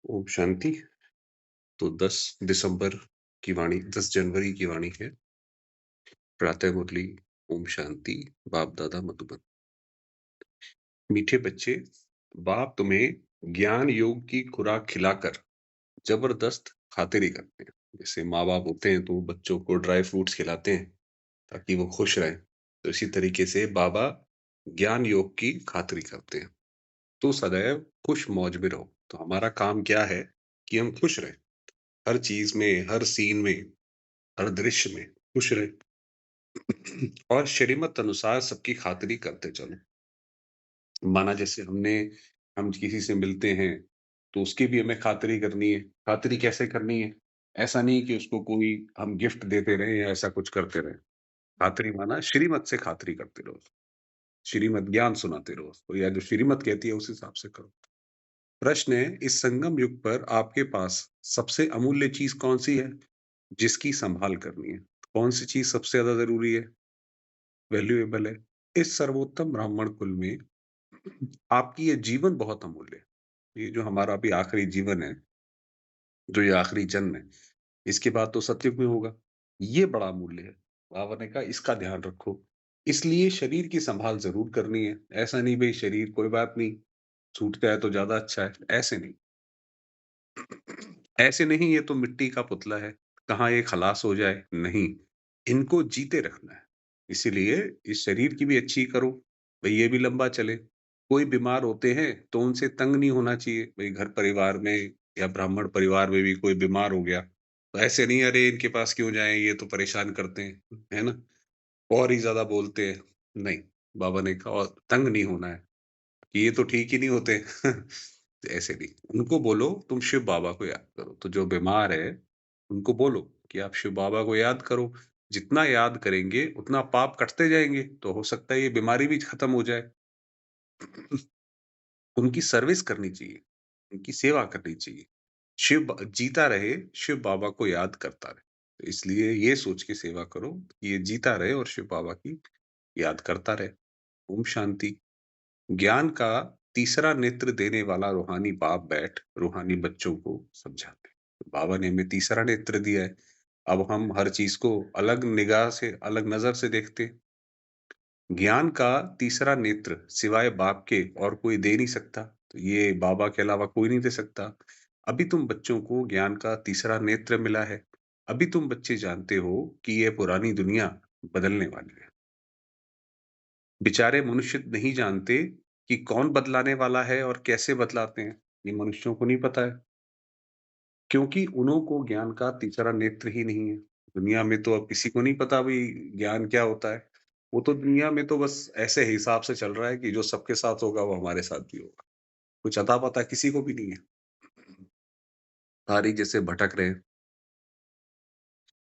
ओम शांति। तो 10 दिसंबर की वाणी 10 जनवरी की वाणी है। प्रातः मुरली। ओम शांति। बाप दादा मधुबन। मीठे बच्चे, बाप तुम्हें ज्ञान योग की खुराक खिलाकर जबरदस्त खातिरी करते हैं। जैसे माँ बाप होते हैं तो बच्चों को ड्राई फ्रूट्स खिलाते हैं ताकि वो खुश रहें। तो इसी तरीके से बाबा ज्ञान योग की खातिरी करते हैं। तो सदैव खुश मौज में रहो। तो हमारा काम क्या है कि हम खुश रहें। हर चीज में, हर सीन में, हर दृश्य में खुश रहें। और श्रीमत अनुसार सबकी खातिरी करते चलो। माना जैसे हम किसी से मिलते हैं तो उसकी भी हमें खातिरी करनी है। खातिरी कैसे करनी है? ऐसा नहीं कि उसको कोई हम गिफ्ट देते रहें या ऐसा कुछ करते रहें। खातिरी माना श्रीमत से खातिरी करते रहो। श्रीमत ज्ञान सुनाते रहो उसको, या जो श्रीमत कहती है उस हिसाब से करो। प्रश्न है, इस संगम युग पर आपके पास सबसे अमूल्य चीज कौन सी है जिसकी संभाल करनी है? कौन सी चीज सबसे ज्यादा जरूरी है, वैल्यूएबल है? इस सर्वोत्तम ब्राह्मण कुल में आपकी ये जीवन बहुत अमूल्य है। ये जो हमारा अभी आखिरी जीवन है, जो ये आखिरी जन्म है, इसके बाद तो सतयुग में होगा। ये बड़ा अमूल्य है। बाबा ने कहा इसका ध्यान रखो। इसलिए शरीर की संभाल जरूर करनी है। ऐसा नहीं भाई शरीर कोई बात नहीं, छूट जाए तो ज्यादा अच्छा है, ऐसे नहीं। ऐसे नहीं, ये तो मिट्टी का पुतला है, कहाँ ये खलास हो जाए, नहीं। इनको जीते रखना है। इसीलिए इस शरीर की भी अच्छी करो, भई ये भी लंबा चले। कोई बीमार होते हैं तो उनसे तंग नहीं होना चाहिए। भई घर परिवार में या ब्राह्मण परिवार में भी कोई बीमार हो गया, तो ऐसे नहीं अरे इनके पास क्यों जाएँ, ये तो परेशान करते हैं, है ना? और ही ज़्यादा बोलते हैं। नहीं, बाबा ने कहा और तंग नहीं होना है। कि ये तो ठीक ही नहीं होते। तो ऐसे नहीं, उनको बोलो तुम शिव बाबा को याद करो। तो जो बीमार है, उनको बोलो कि आप शिव बाबा को याद करो। जितना याद करेंगे, उतना पाप कटते जाएँगे, तो हो सकता है ये बीमारी भी खत्म हो जाए। उनकी सर्विस करनी चाहिए, उनकी सेवा करनी चाहिए। शिव ब जीता रहे, शिव बाबा को याद करता रहे। तो इसलिए ये सोच के सेवा करो कि ये जीता रहे और शिव बाबा की याद करता रहे। ओम शांति। ज्ञान का तीसरा नेत्र देने वाला रूहानी बाप बैठ रूहानी बच्चों को समझाते हैं। तो बाबा ने हमें तीसरा नेत्र दिया है। अब हम हर चीज को अलग निगाह से, अलग नजर से देखते हैं। ज्ञान का तीसरा नेत्र सिवाय बाप के और कोई दे नहीं सकता। तो ये बाबा के अलावा कोई नहीं दे सकता। अभी तुम बच्चों को ज्ञान का तीसरा नेत्र मिला है। अभी तुम बच्चे जानते हो कि ये पुरानी दुनिया बदलने वाली है। बेचारे मनुष्य नहीं जानते कि कौन बदलाने वाला है और कैसे बदलाते हैं। ये मनुष्यों को नहीं पता है, क्योंकि उन्हों को ज्ञान का तीसरा नेत्र ही नहीं है। दुनिया में तो अब किसी को नहीं पता भई ज्ञान क्या होता है। वो तो दुनिया में तो बस ऐसे हिसाब से चल रहा है कि जो सबके साथ होगा वो हमारे साथ भी होगा। कुछ अता-पता किसी को भी नहीं है। सारी जैसे भटक रहे हैं,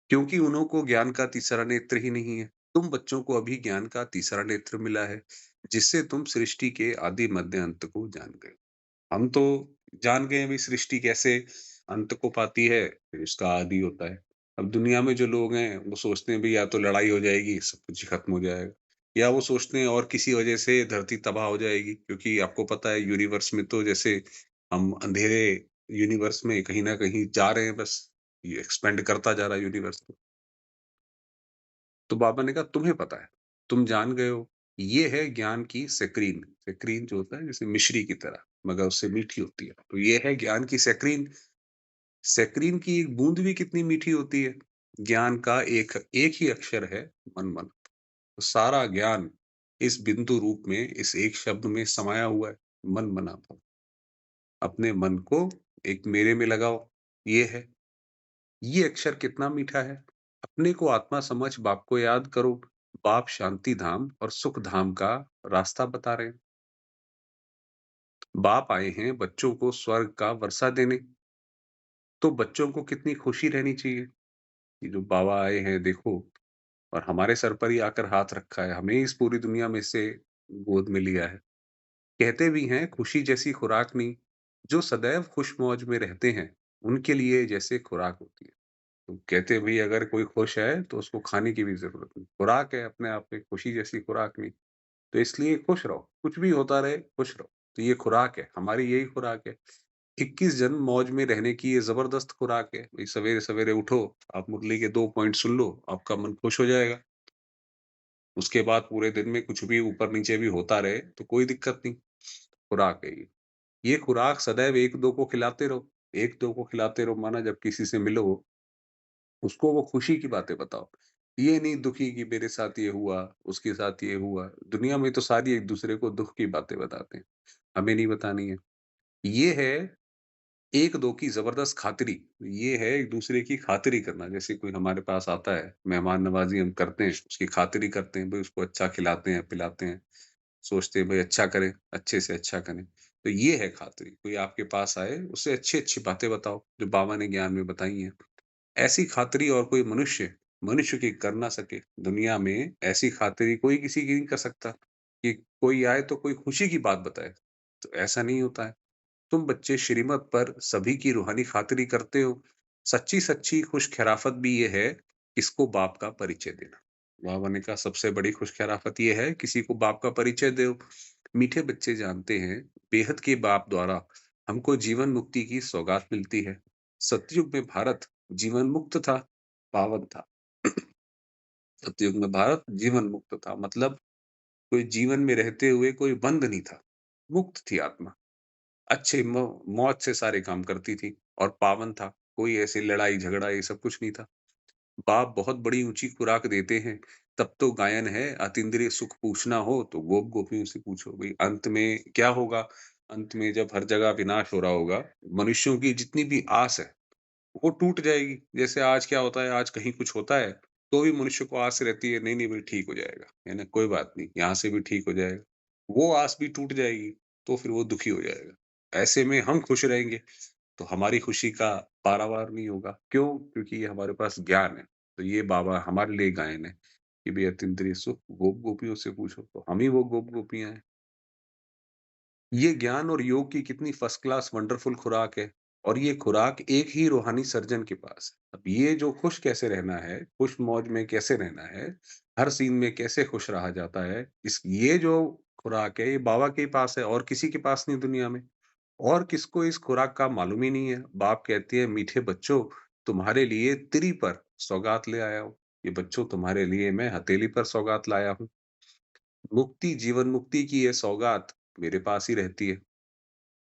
क्योंकि उन्हों को ज्ञान का तीसरा नेत्र ही नहीं है। तुम बच्चों को अभी ज्ञान का तीसरा नेत्र मिला है, जिससे तुम सृष्टि के आदि मध्य अंत को जान गए। हम तो जान गए हैं भी सृष्टि कैसे अंत को पाती है, फिर उसका आदि होता है। अब दुनिया में जो लोग हैं, वो सोचते हैं भी या तो लड़ाई हो जाएगी, सब कुछ ही खत्म हो जाएगा, या वो सोचते हैं और किसी वजह से धरती तबाह हो जाएगी। क्योंकि आपको पता है यूनिवर्स में तो जैसे हम अंधेरे यूनिवर्स में कहीं न कहीं जा रहे हैं बस, ये एक्सपेंड करता जा रहा है यूनिवर्स। तो बाबा ने कहा तुम्हें पता है, तुम जान गए हो। ये है ज्ञान की सेक्रीन। सेक्रीन जो होता है जैसे मिश्री की तरह, मगर उससे मीठी होती है। तो ये है ज्ञान की सेक्रीन। सेक्रीन की एक बूंद भी कितनी मीठी होती है। ज्ञान का एक एक ही अक्षर है, मन मन। तो सारा ज्ञान इस बिंदु रूप में, इस एक शब्द में समाया हुआ है, मन मना पाओ। अपने मन को एक मेरे में लगाओ। ये है, ये अक्षर कितना मीठा है। अपने को आत्मा समझ बाप को याद करो। बाप शांति धाम और सुख धाम का रास्ता बता रहे हैं। बाप आए हैं बच्चों को स्वर्ग का वर्षा देने। तो बच्चों को कितनी खुशी रहनी चाहिए कि जो बाबा आए हैं देखो, और हमारे सर पर ही आकर हाथ रखा है, हमें इस पूरी दुनिया में से गोद में लिया है। कहते भी हैं खुशी जैसी खुराक नहीं। जो सदैव खुश मौज में रहते हैं, उनके लिए जैसे खुराक होती है। तो कहते हैं भई अगर कोई खुश है तो उसको खाने की भी ज़रूरत नहीं। खुराक है अपने आप में, खुशी जैसी खुराक नहीं। तो इसलिए खुश रहो, कुछ भी होता रहे खुश रहो। तो ये खुराक है, हमारी यही खुराक है। 21 जन्म मौज में रहने की ये ज़बरदस्त खुराक है। भई सवेरे-सवेरे उठो, आप मुरली के 2 पॉइंट सुन लो, आपका मन खुश हो जाएगा। उसके बाद पूरे दिन में कुछ भी ऊपर-नीचे भी होता रहे, तो कोई दिक्कत नहीं, खुराक है ये। ये खुराक सदैव 1-2 को खिलाते रहो, 1-2 को खिलाते रहो, माना जब किसी से मिलो, उसको वो खुशी की बातें बताओ। ये नहीं दुखी कि मेरे साथ ये हुआ, उसके साथ ये हुआ। दुनिया में तो सारी एक-दूसरे को दुःख की बातें बताते हैं, हमें नहीं बतानी है। ये है 1-2 की ज़बरदस्त खातिरी। ये है एक-दूसरे की खातिरी करना। जैसे कोई हमारे पास आता है, मेहमान नवाज़ी हम करते हैं, उसकी खातिरी करते हैं, भई उसको अच्छा खिलाते हैं, पिलाते हैं। सोचते हैं भई अच्छा करें, अच्छे से अच्छा करें। तो ये है खातिरी। कोई आपके पास आए, उससे अच्छी-अच्छी बातें बताओ, जो बाबा ने ज्ञान में बताई हैं। ऐसी खातिरी और कोई मनुष्य की कर ना सके। दुनिया में ऐसी खातिरी कोई किसी की नहीं कर सकता, कि कोई आए तो कोई खुशी की बात बताए। तो ऐसा नहीं होता है। तुम बच्चे श्रीमत पर सभी की रूहानी खातिरी करते हो। सच्ची-सच्ची खुश-खिराफत भी ये है, किसको बाप का परिचय देना। बाबा ने कहा सबसे बड़ी खुश-खिराफत ये है, किसी को बाप का परिचय दो। मीठे बच्चे जानते हैं, बेहद के बाप द्वारा हमको जीवन मुक्ति की सौगात मिलती है। सतयुग में भारत जीवन मुक्त था, पावन था। सतयुग में भारत जीवन मुक्त था, मतलब कोई जीवन में रहते हुए कोई बंध नहीं था। मुक्त थी आत्मा। अच्छे मौज से सारे काम करती थी और पावन था। कोई ऐसी लड़ाई-झगड़ा ये सब कुछ नहीं था। बाप बहुत बड़ी ऊँची खुराक देते हैं, तब तो गायन है, अतीन्द्रिय सुख पूछना हो तो गोप-गोपियों से पूछो। भई अंत में क्या होगा? अंत में जब हर जगह विनाश हो रहा होगा, मनुष्यों की जितनी भी आस है, वो टूट जाएगी। जैसे आज क्या होता है, आज कहीं कुछ होता है, तो भी मनुष्य को आस रहती है, नहीं-नहीं भई ठीक हो जाएगा, है ना? कोई बात नहीं, यहाँ से भी ठीक हो जाएगा। वो आस भी टूट जाएगी, तो फिर वो दुखी हो जाएगा। ऐसे में हम खुश रहेंगे, तो हमारी खुशी का पारावार नहीं होगा। क्यों? क्योंकि ये हमारे पास ज्ञान है। तो ये बाबा हमारे लिए गायन है कि भई अतीन्द्रिय सुख गोप-गोपियों से पूछो, तो हम ही वो गोप-गोपियाँ हैं। ये ज्ञान और योग की कितनी फर्स्ट क्लास वंडरफुल खुराक है और ये खुराक एक ही रूहानी सर्जन के पास है। अब ये जो खुश कैसे रहना है, खुश मौज में कैसे रहना है, हर सीन में कैसे खुश रहा जाता है, इस ये जो खुराक है, ये बाबा के ही पास है और किसी के पास नहीं दुनिया में। और किसको इस खुराक का मालूम ही नहीं है। बाप कहती है, "मीठे बच्चों, तुम्हारे लिए तिरी पर सौगात ले आया हूँ। ये बच्चों तुम्हारे लिए मैं हथेली पर सौगात लाया हूँ। मुक्ति, जीवन मुक्ति की ये सौगात मेरे पास ही रहती है।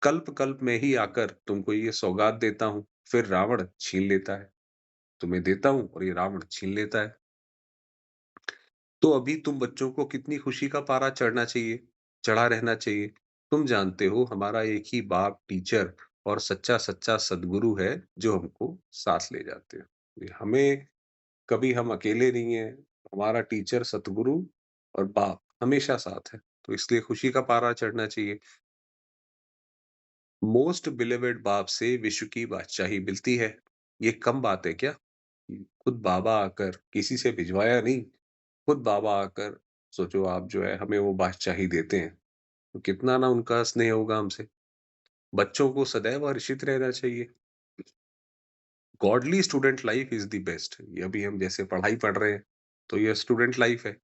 कल्प-कल्प में ही आकर तुमको ये सौगात देता हूँ, फिर रावण छीन लेता है। तुम्हें देता हूँ और ये रावण छीन लेता है। तो अभी तुम बच्चों को कितनी खुशी का पारा चढ़ा रहना चाहिए। तुम जानते हो हमारा एक ही बाप, टीचर और सच्चा-सच्चा सद्गुरु है, जो हमको साथ ले जाते हैं। ये हमें कभी हम अकेले नहीं हैं, हमारा टीचर, सतगुरु और बाप हमेशा साथ है। तो इसलिए खुशी का पारा चढ़ना चाहिए। मोस्ट बिलीवेड बाप से विश्व की बादशाही मिलती है। ये कम बात है क्या? खुद बाबा आकर किसी से भिजवाया नहीं, खुद बाबा आकर सोचो आप जो है हमें वो बादशाही देते हैं, तो कितना ना उनका स्नेह होगा हमसे। बच्चों को सदैव हर्षित रहना चाहिए। Godly student life is the best. ये अभी हम जैसे पढ़ाई पढ़ रहे हैं, तो ये स्टूडेंट लाइफ है।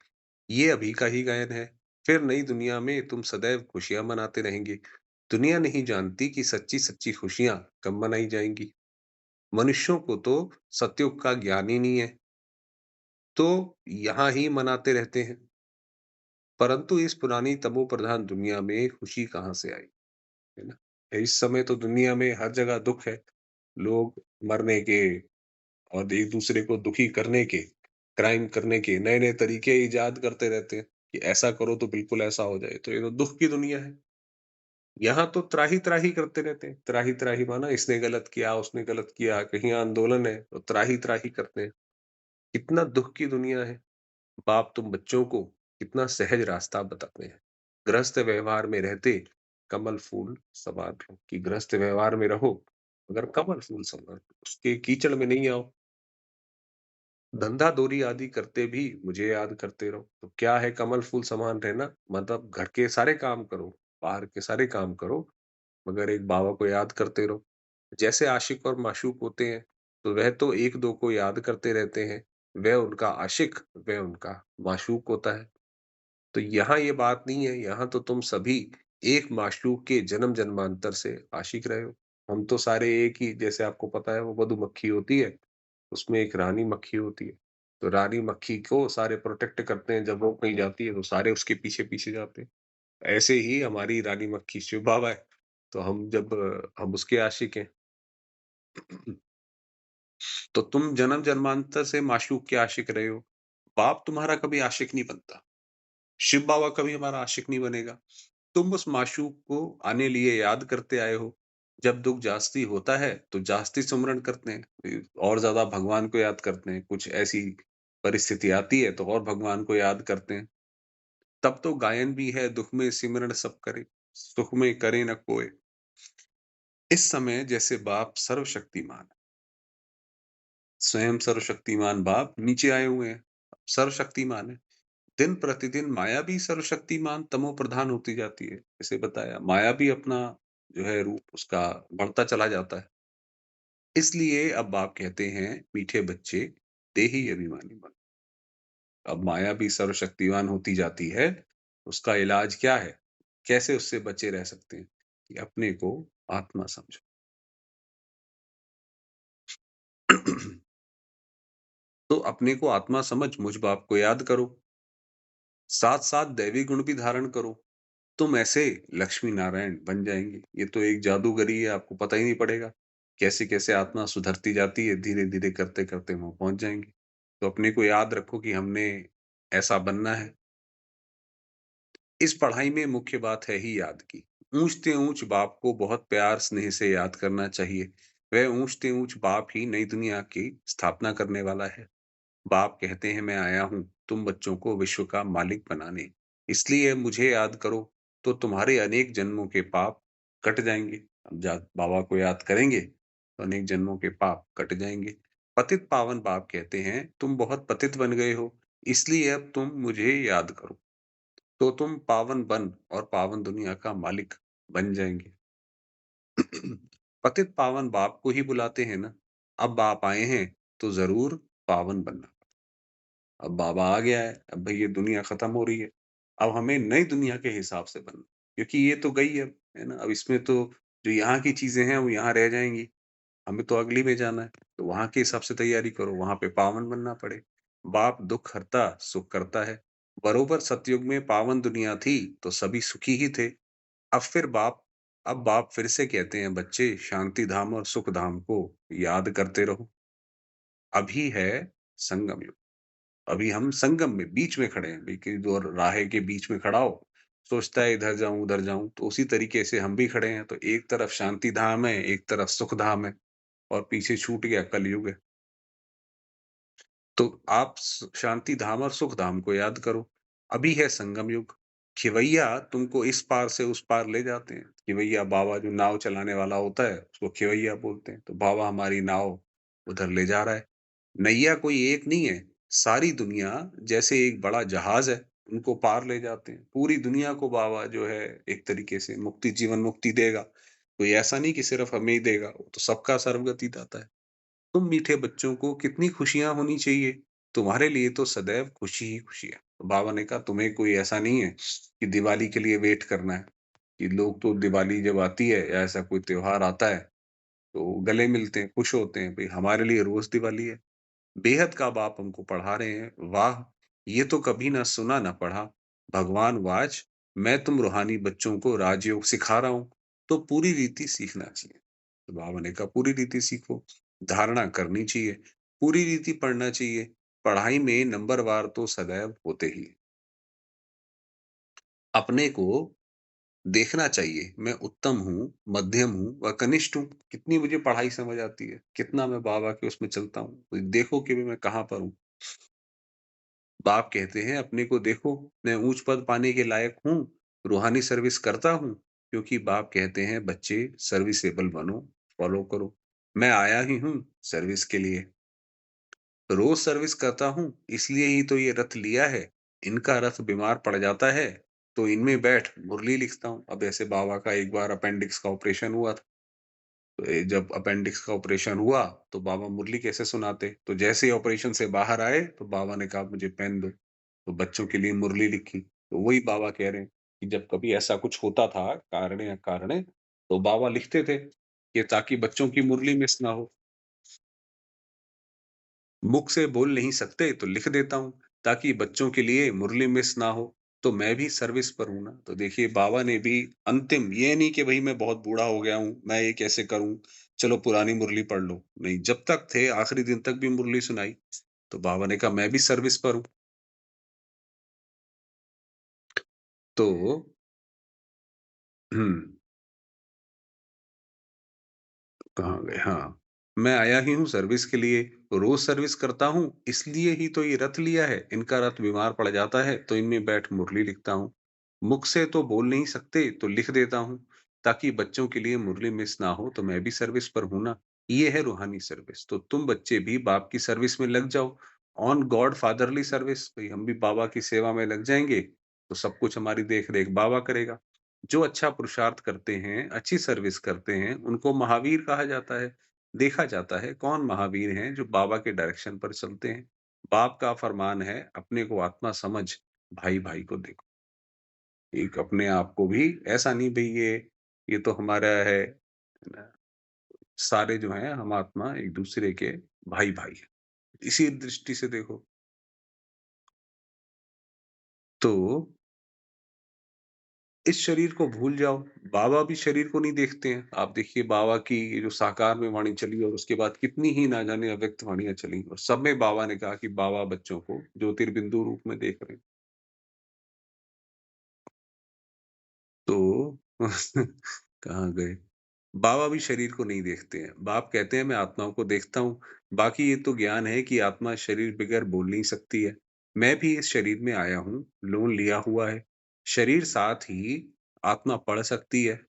ये अभी का ही गायन है। फिर नई दुनिया में तुम सदैव खुशियाँ मनाते रहेंगे। दुनिया नहीं जानती कि सच्ची-सच्ची खुशियाँ कब मनाई जाएँगी। मनुष्यों को तो सतयुग का ज्ञान ही नहीं है, तो यहाँ ही मनाते रहते हैं। परंतु इस पुरानी तमोप्रधान दुनिया में खुशी कहाँ से आई, है ना? इस समय तो दुनिया में हर जगह दुःख है। लोग मरने के और एक-दूसरे को दुखी करने के, क्राइम करने के नए-नए तरीके इजाद करते रहते हैं, कि ऐसा करो तो बिल्कुल ऐसा हो जाए। तो ये तो दुःख की दुनिया है। यहाँ तो त्राही-त्राही करते रहते हैं। त्राही-त्राही माना इसने गलत किया, उसने गलत किया, कहीं आंदोलन है, तो त्राही-त्राही करते हैं। कितना दुःख की दुनिया है। बाप तुम बच्चों को कितना सहज रास्ता बताते हैं। गृहस्थ व्यवहार में रहते कमल फूल समान रहो, कि गृहस्थ व्यवहार में रहो, मगर कमल फूल समान, उसके कीचड़ में नहीं आओ। धंधा-दोरी आदि करते भी मुझे याद करते रहो। तो क्या है कमल फूल समान रहना? मतलब घर के सारे काम करो, बाहर के सारे काम करो, मगर एक बाबा को याद करते रहो। जैसे आशिक और माशूक होते हैं, तो वह तो 1-2 को याद करते रहते हैं, वह उनका आशिक, वह उनका माशूक होता है। तो यहाँ ये बात नहीं है, यहाँ तो तुम सभी एक माशूक के जन्म-जन्मांतर से आशिक रहे हो। हम तो सारे एक ही, जैसे आपको पता है वो मधुमक्खी होती है, उसमें एक रानी मक्खी होती है। तो रानी मक्खी को सारे प्रोटेक्ट करते हैं, जब वो कहीं जाती है तो सारे उसके पीछे-पीछे जाते हैं। ऐसे ही हमारी रानी मक्खी शिव बाबा है, तो हम उसके आशिक हैं। तो तुम जन्म-जन्मांतर से माशूक के आशिक रहे हो। बाप तुम्हारा कभी आशिक नहीं बनता। शिव बाबा कभी हमारा आशिक नहीं बनेगा। तुम उस माशूक को आने लिए याद करते आए हो। जब दुःख जास्ती होता है, तो जास्ती सुमिरन करते हैं। और ज़्यादा भगवान को याद करते हैं। कुछ ऐसी परिस्थिति आती है, तो और भगवान को याद करते हैं। तब तो गायन भी है, दुःख में सिमरन सब करे, सुख में करे न कोय। इस समय जैसे बाप सर्वशक्तिमान है। स्वयं सर्वशक्तिमान बाप नीचे आए हुए हैं, सर्वशक्तिमान है। दिन प्रतिदिन माया भी सर्वशक्तिमान तमो प्रधान होती जाती है। जैसे बताया, माया भी अपना जो है रूप उसका बढ़ता चला जाता है। इसलिए अब बाप कहते हैं, मीठे बच्चे देही अभिमानी बनो। अब माया भी सर्वशक्तिमान होती जाती है, उसका इलाज क्या है? कैसे उससे बचे रह सकते हैं? कि अपने को आत्मा समझो। तो अपने को आत्मा समझ मुझ बाप को याद करो, साथ-साथ दैवी गुण भी धारण करो। तुम ऐसे लक्ष्मी नारायण बन जाएँगे। ये तो एक जादूगरी है, आपको पता ही नहीं पड़ेगा। कैसे-कैसे आत्मा सुधरती जाती है, धीरे-धीरे करते-करते वहाँ पहुँच जाएँगे। तो अपने को याद रखो कि हमने ऐसा बनना है। इस पढ़ाई में मुख्य बात है ही याद की। ऊँचते ऊँच बाप को बहुत प्यार स्नेह से याद करना चाहिए। वह ऊँचते ऊँच बाप ही नई दुनिया की स्थापना करने वाला है। बाप कहते हैं, मैं आया हूँ तुम बच्चों को विश्व का मालिक बनाने। इसलिए मुझे याद करो, तो तुम्हारे अनेक जन्मों के पाप कट जाएँगे। अब जा बाबा को याद करेंगे, तो अनेक जन्मों के पाप कट जाएँगे। पतित पावन बाप कहते हैं, तुम बहुत पतित बन गए हो, इसलिए अब तुम मुझे याद करो, तो तुम पावन बन और पावन दुनिया का मालिक बन जाएँगे। पतित पावन बाप को ही बुलाते हैं ना। अब बाप आए हैं, तो ज़रूर पावन बनना। अब बाबा आ गया है, अब भई ये दुनिया खत्म हो रही है। अब हमें नई दुनिया के हिसाब से बनना, क्योंकि ये तो गई अब, है ना? अब इसमें तो जो यहाँ की चीज़ें हैं, वो यहाँ रह जाएँगी। हमें तो अगली में जाना है, तो वहाँ के हिसाब से तैयारी करो, वहाँ पे पावन बनना पड़े। बाप दुःख हरता, सुख करता है। बरोबर सतयुग में पावन दुनिया थी, तो सभी सुखी ही थे। अब फिर बाप अब बाप फिर से कहते हैं, बच्चे शांति धाम और सुख धाम को याद करते रहो। अभी है संगम युग। अभी हम संगम में बीच में खड़े हैं, कि 2 राहे के बीच में खड़ा हो, सोचता है इधर जाऊँ, उधर जाऊँ, तो उसी तरीके से हम भी खड़े हैं। तो एक तरफ शांति धाम है, एक तरफ सुख धाम है, और पीछे छूट गया कलयुग है। तो आप शांति धाम और सुख धाम को याद करो। अभी है संगम युग। खिवैया तुमको इस पार से उस पार ले जाते हैं। खिवैया बाबा जो नाव चलाने वाला होता है, उसको खिवैया बोलते हैं। तो बाबा हमारी नाव उधर ले जा रहा है। नैया कोई एक नहीं है, सारी दुनिया जैसे एक बड़ा जहाज है, उनको पार ले जाते हैं। पूरी दुनिया को बाबा जो है एक तरीके से मुक्ति, जीवन मुक्ति देगा। कोई ऐसा नहीं कि सिर्फ हमें ही देगा, वो तो सबका सर्वगति दाता है। तुम मीठे बच्चों को कितनी खुशियाँ होनी चाहिए, तुम्हारे लिए तो सदैव खुशी ही खुशी है। तो बाबा ने कहा, तुम्हें कोई ऐसा नहीं है कि दिवाली के लिए वेट करना है, कि लोग तो दिवाली जब आती है या ऐसा कोई त्योहार आता है, तो गले मिलते हैं, खुश होते हैं, भई हमारे लिए रोज़ दिवाली है। बेहद का बाप हमको पढ़ा रहे हैं, वाह! ये तो कभी ना सुना ना पढ़ा। भगवान वाच, मैं तुम रूहानी बच्चों को राजयोग सिखा रहा हूँ, तो पूरी रीति सीखना चाहिए। तो बाबा ने कहा, पूरी रीति सीखो, धारणा करनी चाहिए, पूरी रीति पढ़ना चाहिए। पढ़ाई में नंबरवार तो सदैव होते ही हैं। अपने को देखना चाहिए, मैं उत्तम हूँ, मध्यम हूँ व कनिष्ठ हूँ। कितनी मुझे पढ़ाई समझ आती है, कितना मैं बाबा के उसमें चलता हूँ। तो देखो कि मैं कहाँ पर हूँ। बाप कहते हैं, अपने को देखो, मैं ऊँच पद पाने के लायक हूँ, रूहानी सर्विस करता हूँ। क्योंकि बाप कहते हैं, बच्चे सर्विसेबल बनो, फॉलो करो। मैं आया ही हूँ सर्विस के लिए। रोज़ सर्विस करता हूँ, इसलिए ही तो ये रथ लिया है। इनका रथ बीमार पड़ जाता है, तो इनमें बैठ मुरली लिखता हूँ। अब ऐसे बाबा का एक बार अपेंडिक्स का ऑपरेशन हुआ था। तो जब अपेंडिक्स का ऑपरेशन हुआ, तो बाबा मुरली कैसे सुनाते? तो जैसे ही ऑपरेशन से बाहर आए, तो बाबा ने कहा, मुझे पेन दो। तो बच्चों के लिए मुरली लिखी। तो वही बाबा कह रहे हैं कि जब कभी ऐसा कुछ होता था, कारण या अकारण, तो बाबा लिखते थे। कि ताकि बच्चों की मुरली मिस ना हो। मुख से बोल नहीं सकते तो लिख देता हूँ, ताकि बच्चों के लिए मुरली मिस ना हो, तो मैं भी सर्विस पर हूँ ना। तो देखिए बाबा ने भी अंतिम ये नहीं कि भई मैं बहुत बूढ़ा हो गया हूँ, मैं ये कैसे करूँ, चलो पुरानी मुरली पढ़ लो। नहीं, जब तक थे आखिरी दिन तक भी मुरली सुनाई। तो बाबा ने कहा मैं भी सर्विस पर हूँ। तो हुँ। कहाँ गए? हाँ, मैं आया ही हूँ सर्विस के लिए, रोज़ सर्विस करता हूँ, इसलिए ही तो ये रथ लिया है। इनका रथ बीमार पड़ जाता है, तो इनमें बैठ मुरली लिखता हूँ। मुख से तो बोल नहीं सकते, तो लिख देता हूँ, ताकि बच्चों के लिए मुरली मिस ना हो, तो मैं भी सर्विस पर हूँ ना। ये है रूहानी सर्विस, तो तुम बच्चे भी बाप की सर्विस में लग जाओ। ऑन गॉड फादरली सर्विस, भई हम भी बाबा की सेवा में लग जाएँगे, तो सब कुछ हमारी देख-रेख बाबा करेगा। जो अच्छा पुरुषार्थ करते हैं, अच्छी सर्विस करते हैं, उनको महावीर कहा जाता है। देखा जाता है कौन महावीर हैं जो बाबा के डायरेक्शन पर चलते हैं। बाप का फरमान है अपने को आत्मा समझ, भाई-भाई को देखो। एक अपने आप को भी ऐसा नहीं भई ये तो हमारा है ना? सारे जो हैं हम आत्मा एक-दूसरे के भाई-भाई हैं। इसी दृष्टि से देखो। तो इस शरीर को भूल जाओ, बाबा भी शरीर को नहीं देखते हैं। आप देखिए बाबा की ये जो साकार में वाणी चली और उसके बाद कितनी ही ना जाने अव्यक्त वाणियाँ चली और सब में बाबा ने कहा कि बाबा बच्चों को ज्योतिर्बिंदु रूप में देख रहे हैं। तो कहाँ गए? बाबा भी शरीर को नहीं देखते हैं। बाप कहते हैं मैं आत्माओं को देखता हूँ। बाकी ये तो ज्ञान है कि आत्मा शरीर बगैर बोल नहीं सकती है। मैं भी इस शरीर में आया हूँ, लोन लिया हुआ है। शरीर साथ ही आत्मा पढ़ सकती है।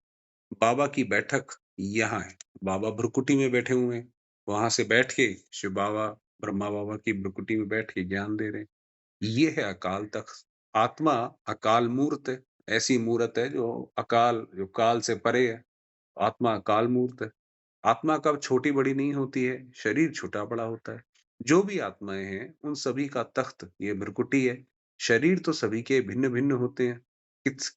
बाबा की बैठक यहाँ है। बाबा भ्रुकुटी में बैठे हुए हैं। वहाँ से बैठ के शिव बाबा, ब्रह्मा बाबा की भ्रुकुटी में बैठ के ज्ञान दे रहे हैं। ये है अकाल तख्त। आत्मा अकाल मूर्त है। ऐसी मूरत है जो जो काल से परे है। आत्मा अकाल मूर्त है। आत्मा कब छोटी-बड़ी नहीं होती है, शरीर छोटा-बड़ा होता है। जो भी आत्माएँ हैं, उन सभी का तख्त ये भृकुटी है। शरीर तो सभी के भिन्न-भिन्न होते हैं।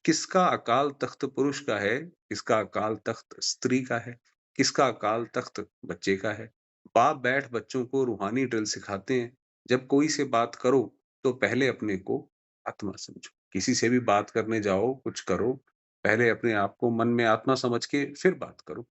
किसका अकाल तख्त पुरुष का है, किसका अकाल तख्त स्त्री का है, किसका अकाल तख्त बच्चे का है। बाप बैठ बच्चों को रूहानी ड्रिल सिखाते हैं। जब कोई से बात करो, तो पहले अपने को आत्मा समझो। किसी से भी बात करने जाओ, कुछ करो, पहले अपने आप को मन में आत्मा समझ के फिर बात करो।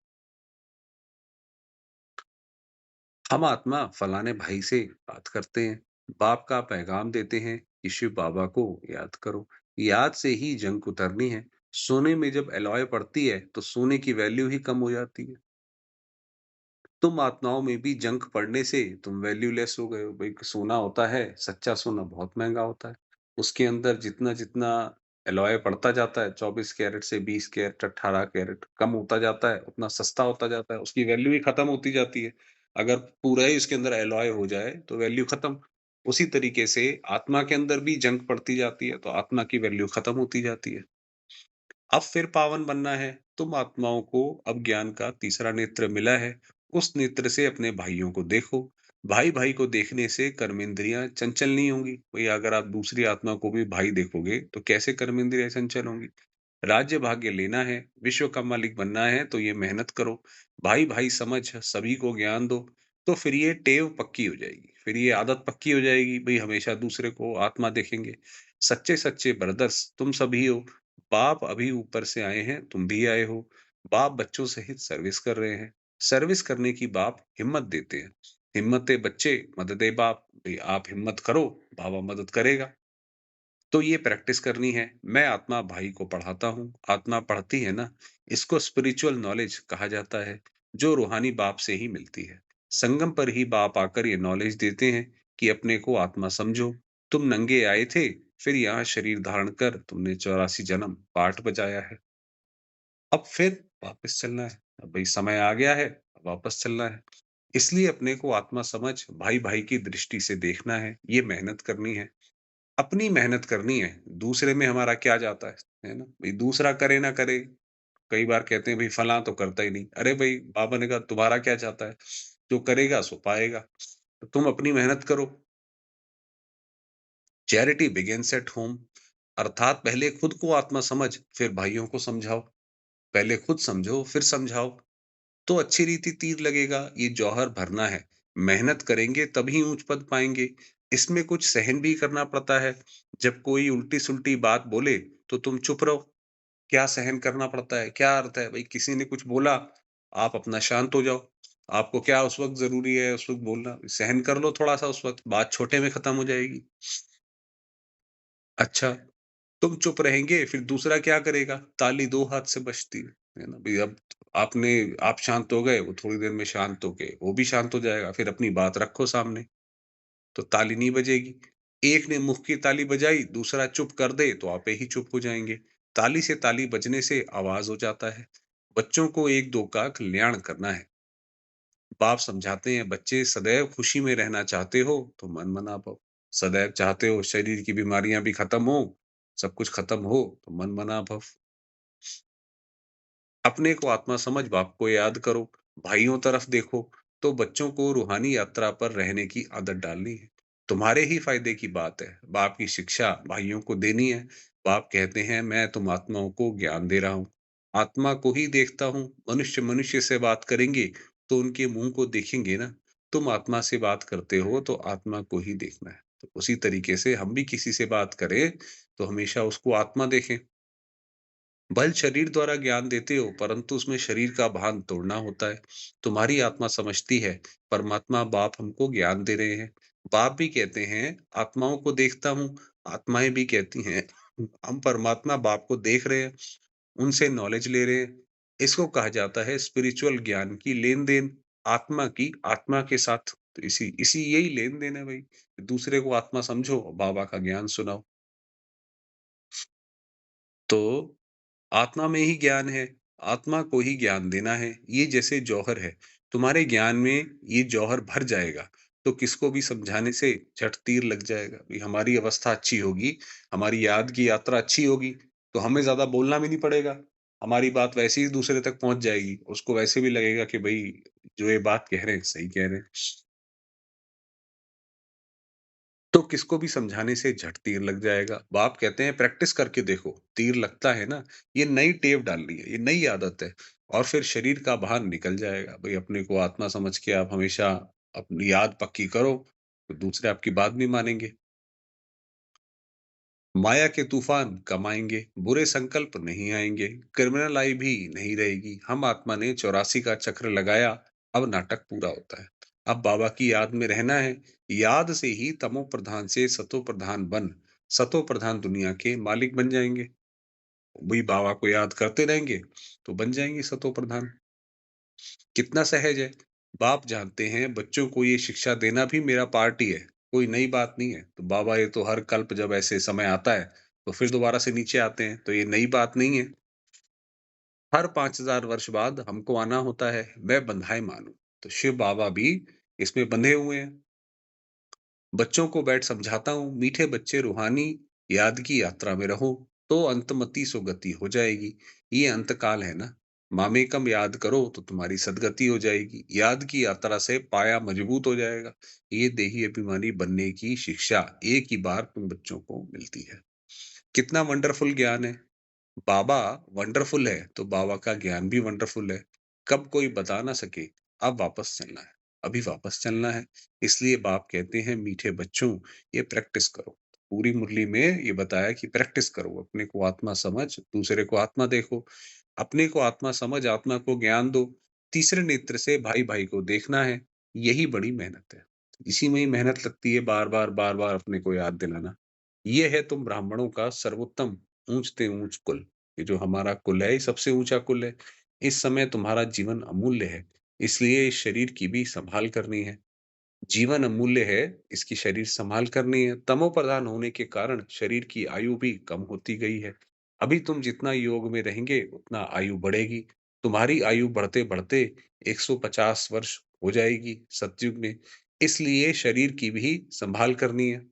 हम आत्मा फलाने भाई से बात करते हैं, बाप का पैगाम देते हैं कि शिव बाबा को याद करो। याद से ही जंग उतरनी है। सोने में जब एलॉय पड़ती है, तो सोने की वैल्यू ही कम हो जाती है। तुम आत्माओं में भी जंक पड़ने से तुम वैल्यूलेस हो गए हो। भाई सोना होता है, सच्चा सोना बहुत महँगा होता है। उसके अंदर जितना-जितना एलॉय पड़ता जाता है, 24 कैरेट से 20 कैरेट, 18 कैरेट कम होता जाता है, उतना सस्ता होता जाता है, उसकी वैल्यू ही खत्म होती जाती है। अगर पूरा ही इसके अंदर एलॉय हो जाए, तो वैल्यू खत्म। उसी तरीके से आत्मा के अंदर भी जंक पड़ती जाती है, तो आत्मा की वैल्यू खत्म होती जाती है। अब फिर पावन बनना है। तुम आत्माओं को अब ज्ञान का तीसरा नेत्र मिला है। उस नेत्र से अपने भाइयों को देखो। भाई-भाई को देखने से कर्मेंद्रियाँ चंचल नहीं होंगी। भई अगर आप दूसरी आत्मा को भी भाई देखोगे, तो कैसे कर्मेंद्रियाँ चंचल होंगी? राज्य भाग्य लेना है, विश्व का मालिक बनना है, तो ये मेहनत करो। भाई-भाई समझ सभी को ज्ञान दो, तो फिर ये टेव पक्की हो जाएगी। फिर ये आदत पक्की हो जाएगी, भई हमेशा दूसरे को आत्मा देखेंगे। सच्चे-सच्चे ब्रदर्स तुम सभी हो। बाप अभी ऊपर से आए हैं, तुम भी आए हो। बाप बच्चों सहित सर्विस कर रहे हैं। सर्विस करने की बाप हिम्मत देते हैं। हिम्मते बच्चे, मददे बाप। भई आप हिम्मत करो, बाबा मदद करेगा। तो ये प्रैक्टिस करनी है। मैं आत्मा भाई को पढ़ाता हूँ, आत्मा पढ़ती है ना, इसको स्पिरिचुअल नॉलेज कहा जाता है, जो रूहानी बाप से ही मिलती है। संगम पर ही बाप आकर ये नॉलेज देते हैं कि अपने को आत्मा समझो। तुम नंगे आए थे, फिर यहाँ शरीर धारण कर तुमने 84 जन्म पाठ बजाया है। अब फिर वापस चलना है। अब भई समय आ गया है, अब वापस चलना है। इसलिए अपने को आत्मा समझ भाई-भाई की दृष्टि से देखना है, ये मेहनत करनी है। अपनी मेहनत करनी है, दूसरे में हमारा क्या जाता है ना? भई दूसरा करे ना करे, कई बार कहते हैं भई फलाँ तो करता ही नहीं। अरे भई बाबा ने कहा तुम्हारा क्या जाता है? जो करेगा सो पाएगा। तो तुम अपनी मेहनत करो। चैरिटी बिगिन्स एट होम अर्थात पहले खुद को आत्मा समझ, फिर भाइयों को समझाओ। पहले खुद समझो, फिर समझाओ। तो अच्छी रीति तीर लगेगा, ये जौहर भरना है। मेहनत करेंगे तभी ऊँच पद पाएँगे। इसमें कुछ सहन भी करना पड़ता है। जब कोई उल्टी-सुल्टी बात बोले, तो तुम चुप रहो। क्या सहन करना पड़ता है? क्या अर्थ है? भई किसी ने कुछ बोला, आप अपना शांत हो जाओ। आपको क्या उस वक़्त ज़रूरी है उस वक़्त बोलना? सहन कर लो थोड़ा-सा उस वक़्त, बात छोटे में खत्म हो जाएगी। अच्छा, तुम चुप रहेंगे, फिर दूसरा क्या करेगा? ताली 2 हाथ से बजती है ना? भई अब आपने आप शांत हो गए, वो थोड़ी देर में शांत हो के वो भी शांत हो जाएगा, फिर अपनी बात रखो सामने, तो ताली नहीं बजेगी। एक ने मुँह की ताली बजाई, दूसरा चुप कर दे, तो आपे ही चुप हो जाएँगे। ताली से ताली बजने से आवाज़ हो जाता है। बच्चों को 1-2 का कल्याण करना है। बाप समझाते हैं, "बच्चे सदैव खुशी में रहना चाहते हो, तो मन मना पाओ। सदैव चाहते हो शरीर की बीमारियाँ भी खत्म हों, सब कुछ खत्म हो, तो मन मना भव। अपने को आत्मा समझ बाप को याद करो, भाइयों तरफ देखो, तो बच्चों को रूहानी यात्रा पर रहने की आदत डालनी है। तुम्हारे ही फायदे की बात है। बाप की शिक्षा भाइयों को देनी है। बाप कहते हैं, मैं तुम आत्माओं को ज्ञान दे रहा हूँ। आत्मा को ही देखता हूँ। मनुष्य मनुष्य से बात करेंगे, तो उनके मुँह को देखेंगे ना। तुम आत्मा से बात करते हो, तो आत्मा को ही देखना है। तो उसी तरीके से हम भी किसी से बात करें, तो हमेशा उसको आत्मा देखें। बल शरीर द्वारा ज्ञान देते हो, परंतु उसमें शरीर का भान तोड़ना होता है। तुम्हारी आत्मा समझती है, परमात्मा बाप हमको ज्ञान दे रहे हैं। बाप भी कहते हैं, आत्माओं को देखता हूँ, आत्माएँ भी कहती हैं, हम परमात्मा बाप को देख रहे हैं, उनसे नॉलेज ले रहे हैं। इसको कहा जाता है स्पिरिचुअल ज्ञान की लेन-देन, आत्मा की आत्मा के साथ। तो इसी इसी यही लेन-देन है भई। दूसरे को आत्मा समझो, बाबा का ज्ञान सुनाओ। तो आत्मा में ही ज्ञान है, आत्मा को ही ज्ञान देना है, ये जैसे जौहर है। तुम्हारे ज्ञान में ये जौहर भर जाएगा, तो किसको भी समझाने से झट तीर लग जाएगा। भई हमारी अवस्था अच्छी होगी, हमारी याद की यात्रा अच्छी होगी, तो हमें ज़्यादा बोलना भी नहीं पड़ेगा। हमारी बात वैसे ही दूसरे तक पहुँच जाएगी। उसको वैसे भी लगेगा कि भई जो ये बात कह रहे हैं, सही कह रहे हैं। तो किसको भी समझाने से झट तीर लग जाएगा। बाप कहते हैं प्रैक्टिस करके देखो, तीर लगता है ना, ये नई टेव डालनी है, ये नई आदत है और फिर शरीर का भान निकल जाएगा। भई अपने को आत्मा समझ के आप हमेशा अपनी याद पक्की करो, तो दूसरे आपकी बात भी मानेंगे। माया के तूफान कम आएँगे, बुरे संकल्प नहीं आएँगे, क्रिमिनल आई भी नहीं रहेगी। हम आत्मा ने 84 का चक्र लगाया, अब नाटक पूरा होता है। अब बाबा की याद में रहना है, याद से ही तमो प्रधान से सतो प्रधान बन, सतो प्रधान दुनिया के मालिक बन जाएँगे। वही बाबा को याद करते रहेंगे, तो बन जाएँगे सतो प्रधान। कितना सहज है। बाप जानते हैं बच्चों को ये शिक्षा देना भी मेरा पार्ट ही है, कोई नई बात नहीं है। तो बाबा ये तो हर कल्प जब ऐसे समय आता है, तो फिर दोबारा से नीचे आते हैं, तो ये नई बात नहीं है। हर 5000 वर्ष बाद हमको आना होता है, मैं बंधाए मानूँ। तो शिव बाबा भी इसमें बंधे हुए हैं। बच्चों को बैठ समझाता हूँ, मीठे बच्चे रूहानी याद की यात्रा में रहो, तो अंतमति सुगति हो जाएगी। ये अंतकाल है ना, मामेकम याद करो तो तुम्हारी सद्गति हो जाएगी। याद की यात्रा से पाया मजबूत हो जाएगा। ये देही अभिमानी बनने की शिक्षा एक ही बार तुम बच्चों को मिलती है। कितना वंडरफुल ज्ञान है। बाबा वंडरफुल है, तो बाबा का ज्ञान भी वंडरफुल है। कब कोई बता ना सके, अब वापस चलना है, अभी वापस चलना है। इसलिए बाप कहते हैं मीठे बच्चों, ये प्रैक्टिस करो। पूरी मुरली में ये बताया कि प्रैक्टिस करो, अपने को आत्मा समझ, दूसरे को आत्मा देखो। अपने को आत्मा समझ, आत्मा को ज्ञान दो। तीसरे नेत्र से भाई-भाई को देखना है, यही बड़ी मेहनत है। इसी में ही मेहनत लगती है बार-बार, बार-बार अपने को याद दिलाना। ये है तुम ब्राह्मणों का सर्वोत्तम ऊँचते ऊँच कुल। ये जो हमारा कुल है, ये सबसे ऊँचा कुल है। इस समय तुम्हारा जीवन अमूल्य है, इसलिए इस शरीर की भी सँभाल करनी है। जीवन अमूल्य है, इसकी शरीर सँभाल करनी है। तमोप्रधान होने के कारण शरीर की आयु भी कम होती गई है। अभी तुम जितना योग में रहेंगे, उतना आयु बढ़ेगी। तुम्हारी आयु बढ़ते-बढ़ते 150 वर्ष हो जाएगी सतयुग में। इसलिए शरीर की भी सँभाल करनी है।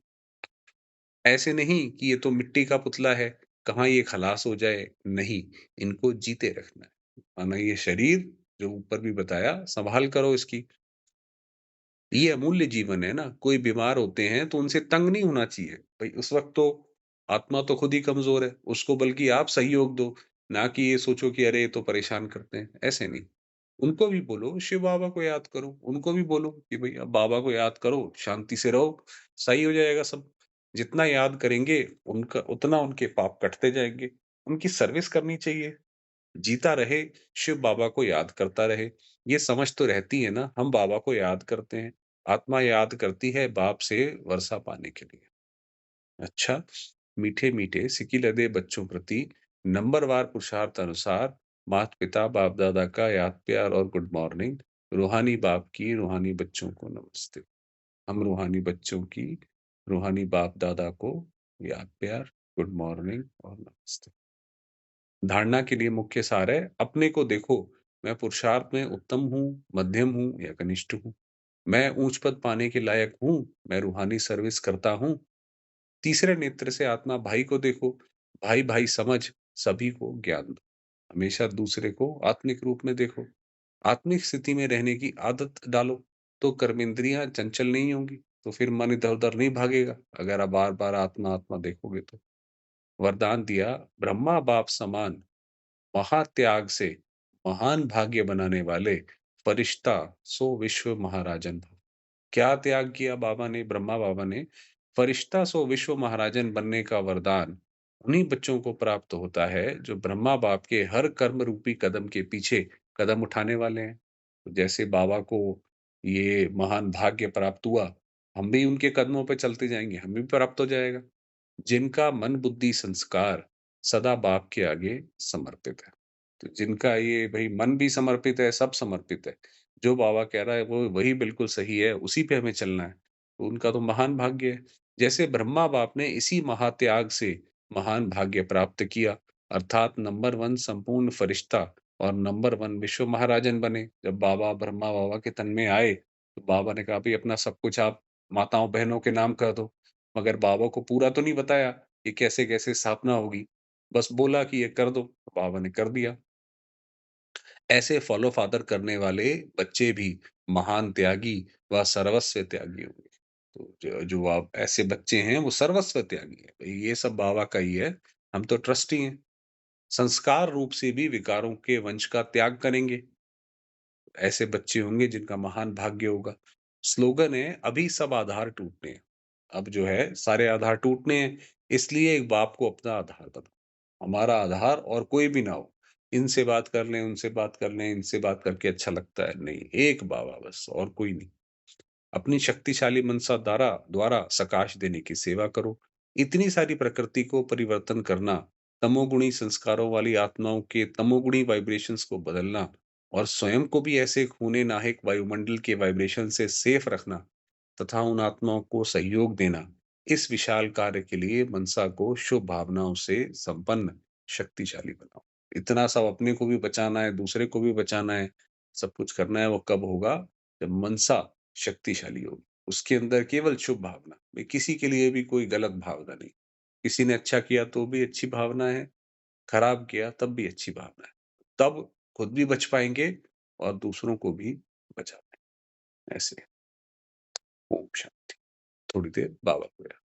ऐसे नहीं कि ये तो मिट्टी का पुतला है, कहाँ ये खलास हो जाए, नहीं, इनको जीते रखना है। माना ये शरीर जो ऊपर भी बताया, सँभाल करो इसकी। ये अमूल्य जीवन है ना, कोई बीमार होते हैं तो उनसे तंग नहीं होना चाहिए। भई उस वक़्त तो आत्मा तो खुद ही कमज़ोर है, उसको बल्कि आप सहयोग दो, ना कि ये सोचो कि अरे ये तो परेशान करते हैं, ऐसे नहीं। उनको भी बोलो शिव बाबा को याद करो, उनको भी बोलो कि भई अब बाबा को याद करो, शांति से रहो, सही हो जाएगा सब। जितना याद करेंगे उनका उतना उनके पाप कटते जाएँगे। उनकी सर्विस करनी चाहिए, जीता रहे, शिव बाबा को याद करता रहे। ये समझ तो रहती है ना, हम बाबा को याद करते हैं, आत्मा याद करती है बाप से वर्षा पाने के लिए। अच्छा, मीठे-मीठे सिकीलधे बच्चों प्रति नंबरवार पुरुषार्थ अनुसार माता-पिता, बाप-दादा का याद प्यार और गुड मॉर्निंग। रूहानी बाप की रूहानी बच्चों को नमस्ते। हम रूहानी बच्चों की रूहानी बाप-दादा को याद प्यार, गुड मॉर्निंग और नमस्ते। धारणा के लिए मुख्य सार है, अपने को देखो, मैं पुरुषार्थ में उत्तम हूँ, मध्यम हूँ या कनिष्ठ हूँ। मैं ऊँच पद पाने के लायक हूँ, मैं रूहानी सर्विस करता हूँ। तीसरे नेत्र से आत्मा भाई को देखो, भाई-भाई समझ सभी को ज्ञान दो। हमेशा दूसरे को आत्मिक रूप में देखो। आत्मिक स्थिति में रहने की आदत डालो, तो कर्मेंद्रियाँ चंचल नहीं होंगी, तो फिर मन इधर-उधर नहीं भागेगा, अगर आप बार-बार आत्मा-आत्मा देखोगे तो। वरदान दिया, ब्रह्मा बाप समान महात्याग से महान भाग्य बनाने वाले फरिश्ता सो विश्व महाराजन भव। क्या त्याग किया बाबा ने, ब्रह्मा बाबा ने? फरिश्ता सो विश्व महाराजन बनने का वरदान उन्हीं बच्चों को प्राप्त होता है जो ब्रह्मा बाप के हर कर्म रूपी कदम के पीछे कदम उठाने वाले हैं। तो जैसे बाबा को ये महान भाग्य प्राप्त हुआ, हम भी उनके कदमों पे चलते जाएंगे, हमें भी प्राप्त हो जाएगा। जिनका मन बुद्धि संस्कार सदा बाप के आगे समर्पित है। तो जिनका ये भई मन भी समर्पित है, सब समर्पित है। जो बाबा कह रहा है वो वही बिल्कुल सही है, उसी पे हमें चलना है। तो उनका तो महान भाग्य है। जैसे ब्रह्मा बाप ने इसी महात्याग से महान भाग्य प्राप्त किया, अर्थात नंबर 1 संपूर्ण फरिश्ता और नंबर 1 विश्व महाराजन बने। जब बाबा ब्रह्मा बाबा के तन में आए, तो बाबा ने कहा भई अपना सब कुछ आप माताओं-बहनों के नाम कर दो। मगर बाबा को पूरा तो नहीं बताया कि कैसे-कैसे स्थापना होगी। बस बोला कि ये कर दो, बाबा ने कर दिया। ऐसे फॉलो फादर करने वाले बच्चे भी महान त्यागी व सर्वस्व त्यागी होंगे। तो जो जो आप ऐसे बच्चे हैं वो सर्वस्व त्यागी हैं। भई ये सब बाबा का ही है, हम तो ट्रस्टी हैं। संस्कार रूप से भी विकारों के वंश का त्याग करेंगे। ऐसे बच्चे होंगे जिनका महान भाग्य होगा। स्लोगन है, अभी सब आधार टूटने हैं। अब जो है सारे आधार टूटने हैं, इसलिए एक बाप को अपना आधार बनाओ। हमारा आधार और कोई भी ना हो। इनसे बात कर लें, उनसे बात कर लें, इनसे बात करके अच्छा लगता है, नहीं, एक बाबा बस और कोई नहीं। अपनी शक्तिशाली मनसा द्वारा द्वारा सकाश देने की सेवा करो। इतनी सारी प्रकृति को परिवर्तन करना, तमोगुणी संस्कारों वाली आत्माओं के तमोगुणी वाइब्रेशंस को बदलना और स्वयं को भी ऐसे खूने नाहक वायुमंडल के वाइब्रेशन से सेफ रखना तथा उन आत्माओं को सहयोग देना, इस विशाल कार्य के लिए मनसा को शुभ भावनाओं से संपन्न शक्तिशाली बनाओ। इतना सब अपने को भी बचाना है, दूसरे को भी बचाना है, सब कुछ करना है, वो कब होगा? जब मनसा शक्तिशाली होगी। उसके अंदर केवल शुभ भावना, भई किसी के लिए भी कोई गलत भावना नहीं। किसी ने अच्छा किया तो भी अच्छी भावना है, खराब किया तब भी अच्छी भावना है। तब खुद भी बच पाएँगे और दूसरों को भी बचा पाएँगे। ऐसे। ओम शांति। थोड़ी देर बाबा को याद